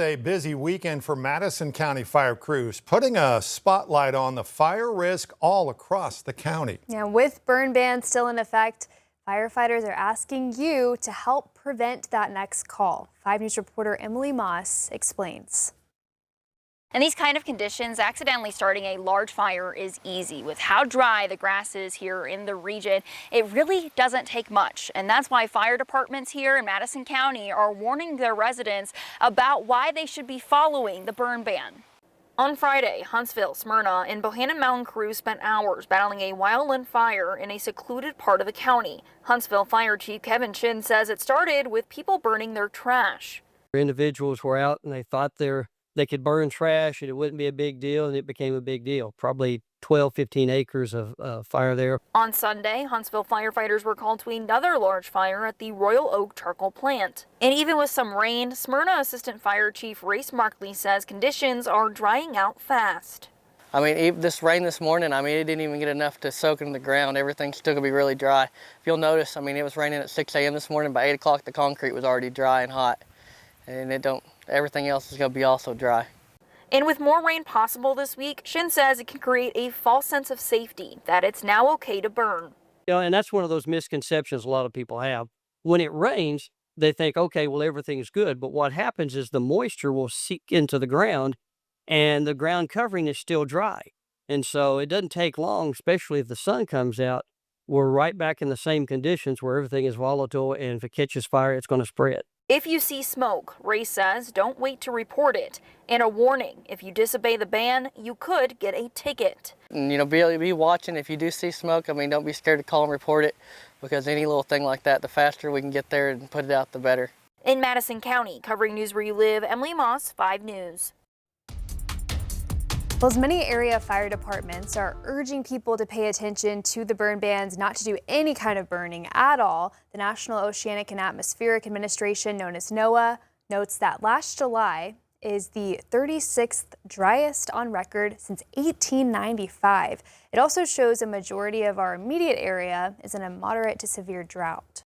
A busy weekend for Madison County fire crews, putting a spotlight on the fire risk all across the county. Yeah, with burn bans still in effect, firefighters are asking you to help prevent that next call. 5 News reporter Emily Moss explains. In these kind of conditions, accidentally starting a large fire is easy. With how dry the grass is here in the region, it really doesn't take much. And that's why fire departments here in Madison County are warning their residents about why they should be following the burn ban. On Friday, Huntsville, Smyrna, and Bohannon Mountain crews spent hours battling a wildland fire in a secluded part of the county. Huntsville Fire Chief Kevin Shin says it started with people burning their trash. Individuals were out and they thought they could burn trash and it wouldn't be a big deal, and it became a big deal. Probably 15 acres of fire there. On Sunday, Huntsville firefighters were called to another large fire at the Royal Oak charcoal plant. And even with some rain, Smyrna Assistant Fire Chief Race Markley says conditions are drying out fast. I mean, this rain this morning, it didn't even get enough to soak into the ground. Everything's still gonna be really dry. If you'll notice, it was raining at 6 a.m. this morning. By 8 o'clock, the concrete was already dry and hot. And everything else is gonna be also dry. And with more rain possible this week, Shin says it can create a false sense of safety, that it's now okay to burn. And that's one of those misconceptions a lot of people have. When it rains, they think, okay, well, everything's good. But what happens is the moisture will seep into the ground and the ground covering is still dry. And so it doesn't take long, especially if the sun comes out. We're right back in the same conditions where everything is volatile, and if it catches fire, it's going to spread. If you see smoke, Ray says, don't wait to report it. And a warning, if you disobey the ban, you could get a ticket. And, be watching. If you do see smoke, don't be scared to call and report it, because any little thing like that, the faster we can get there and put it out, the better. In Madison County, covering news where you live, Emily Moss, 5 News. Well, as many area fire departments are urging people to pay attention to the burn bans, not to do any kind of burning at all, the National Oceanic and Atmospheric Administration, known as NOAA, notes that last July is the 36th driest on record since 1895. It also shows a majority of our immediate area is in a moderate to severe drought.